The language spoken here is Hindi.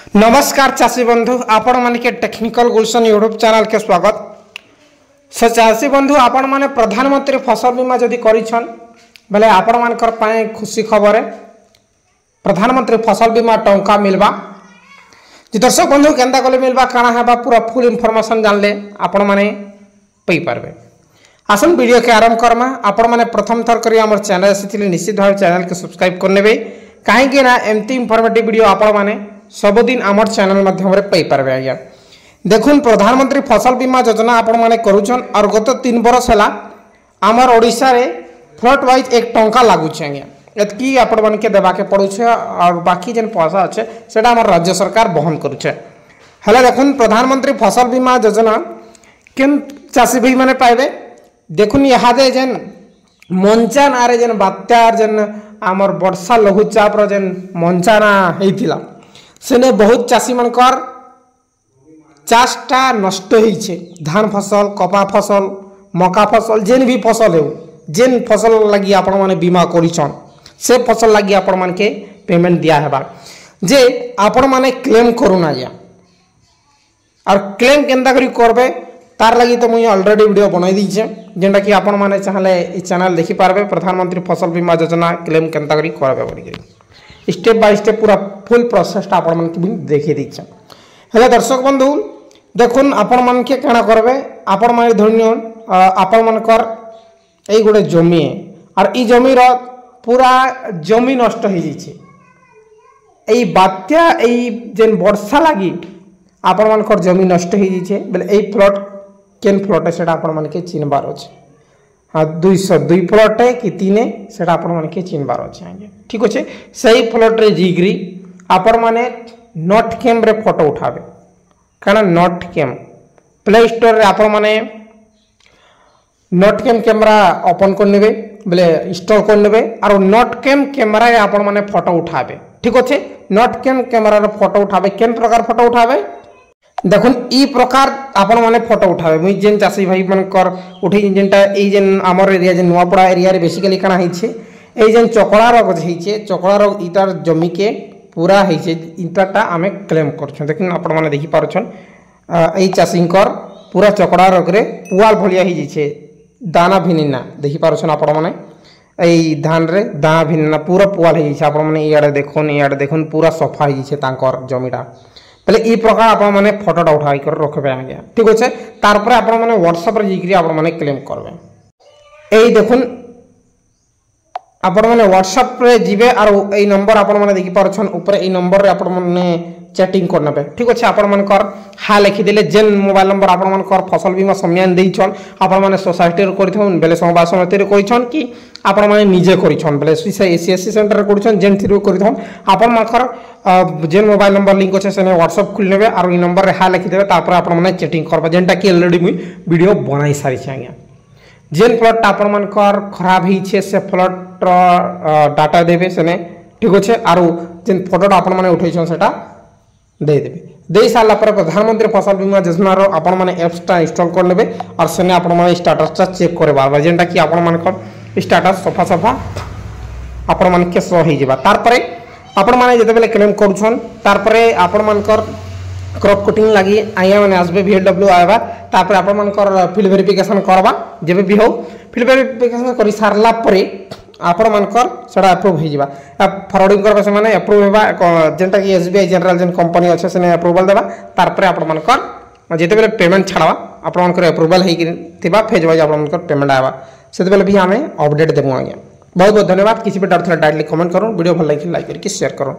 नमस्कार चाषी बंधु आपण मान के टेक्निकल गुलशन यूट्यूब चैनल के स्वागत। सो चाषी बंधु आपण माने प्रधानमंत्री फसल बीमा जदि करिछन बेले आपण मानकर पाए खुशी खबर है प्रधानमंत्री फसल बीमा टंका मिलबा। जे दर्शक बंधु केंदा गले मिलबा काना हेबा पूरा फुल इनफॉरमेशन जानले आपण माने पई पारबे। आसन वीडियो के आरंभ करमा। आपण माने प्रथम थर करी हमर चैनल आसीथिले निश्चित भाव चैनल के सब्सक्राइब करनेबे काहे ना एमती इनफॉर्मेटिव वीडियो आपण माने सबुदिन आमर चैनल माध्यम पाई पारबे। आज्ञा देखुन प्रधानमंत्री फसल बीमा योजना आपण माने करूछन और गत 3 बरस हला आमर ओडिसा रे फ्लट वाइज 1 टंका लागू छे। आज्ञा एतकी आपण मन के देबा के पड़ू छे और बाकी जन पैसा अच्छे सेटा आमर राज्य सरकार बहन करू छे। हला देखुन प्रधानमंत्री फसल बीमा योजना केन चासी भाई माने पाइबे। देखुन यहाँ जे जन मंचान आरे जन बात्यार जन आमर वर्षा लघुचाप रो जन मंचाना हेतिला सेने बहुत चाषी मनकर चाषटा नष्ट होइछे। धान फसल कपा फसल मका फसल जेन भी फसल हो जेन फसल लगी आपण माने बीमा करिछन से फसल लगी आपण मान के पेमेंट दिया हेबा जे आपण माने क्लेम करूना या और क्लेम केंदा करी करबे तार लगी तो मुई ऑलरेडी वीडियो बनाई दीछे जेंटा कि आपण माने चाहले ई चैनल देखि पारबे प्रधानमंत्री फसल बीमा योजना क्लेम केंता करी करबे बोली स्टेप बाय स्टेप पूरा फुल प्रोसेसटा आपण मन के भी देखि दीछे। हेले दर्शक बंधु देखुन आपण मन के केना करबे आपण माने धन्य आपण मनकर एई गोटे जमी है और ई जमी रो पूरा जमी नष्ट हो जाइए। एई बात्या एई जेन वर्षा लगी आपण मनकर जमी नष्ट हो जाइए बेले एई फ्लट केन फ्लट है सेटा आपण मन के चिन्हबार अछि। हाँ 202 फ्लट है कि 3 से आपण मन के चिन्हबार अछि। आगे ठीक अच्छे सही फ्लट रे जीग्री आपण माने नॉट कैम रे फोटो उठाबे काना नॉट कैम प्ले स्टोर रे आपण माने नॉट कैम कैमरा ओपन कर नेबे बोले इंस्टॉल कर नेबे और नॉट कैम कैमरा रे आपण माने फोटो उठाबे। ठीक अच्छे नॉट कैम कैमरा रे फोटो उठाबे केन प्रकार फोटो उठाबे देखुन ई प्रकार आपण माने फोटो उठाबे। मुई जेन चासी भाई मनकर उठै जेनटा ए जेन हमर एरिया जेन नुआपड़ा एरिया रे बेसिकली काना हिचे ए जेन चकड़ा रोग हिचे चकड़ा रोग इतार जमी के पूरा हिचे इताटा आमे क्लेम करछन। देखिन आपण माने देखि पारछन ए चासींकर पूरा चकड़ा रोग रे पुआल भलिया हि जिछे दाना भिनिना देखि पारछन आपण माने ए धान रे दाना भिनिना पूरा पुआल हि जिछे। आपण माने इयाडे देखुन पूरा सफा हि जिछे तांकर जमीटा पहले ई प्रकार आपण माने फोटोटा उठाई कर रखबे। आगे ठीक अच्छे तार पर आपण माने व्हाट्सएप रे जिकरी आपण माने क्लेम करबे। एई देखुन आपण माने व्हाट्सएप रे जिबे और एई नंबर आपण माने देखि पारछन ऊपर एई नंबर रे आपण माने चैटिंग करनबे। ठीक अच्छे आपण मानकर हा लिखि देले जेन मोबाइल नंबर आपण मानकर फसल बीमा सम्मान देइछन आपण माने सोसाइटी रे करिथन बेले समबाय समिति रे करिछन कि आपण माने निजे करिछन बेले एसीएससी सेंटर रे करिछन जेन थ्रू करिथन आपण मानकर जेन मोबाइल नंबर लिंक अछि सेने व्हाट्सएप खुल नेबे और ई नंबर रे हा लिखि देबे तापर आपण माने चैटिंग करबे जेनटा कि ऑलरेडी मुई वीडियो बनाई सारी छै। आज्ञा जेन प्लॉट आपण मानकर खराब हिछे से प्लॉट डाटा देबे सेने ठीक अच्छे और जेन फोटोटा आपण माने उठैछन सेटा दे देबे दे साला पर प्रधानमंत्री फसल बीमा योजना रो आपण माने एप्सटा इंस्टॉल कर नेबे और सेने आपण माने स्टेटसटा चेक करे बार जेनटा कि आपण मानकर स्टेटस सफा सफा आपण मान के सो ही जेबा तार परे आपण माने जते बेले क्लेम करूछन तार परे आपण मानकर क्रॉप कटिंग लागि आया माने आसबे VLW आबा तापर आपण मानकर फिल वेरिफिकेशन करबा जेबे भी हो फिल वेरिफिकेशन करि सारला परे आपण मानकर सेडा अप्रूव हो जिबा फॉरवर्डिंग करबा से माने अप्रूव हेबा जेंटा कि SBI जनरल जन कंपनी अछि सेने अप्रूवल देबा तार परे आपण मानकर जते बेले पेमेंट छाड़वा आपण मानकर अप्रूवल हेइ थिबा फेज वाइज आपण मानकर पेमेंट आबा सेते बेले भी हमें अपडेट देबो। आज्ञा बहुत बहुत धन्यवाद। किसी भी डाउट थला डायरेक्टली कमेंट करो वीडियो भल लाइक करके शेयर करो।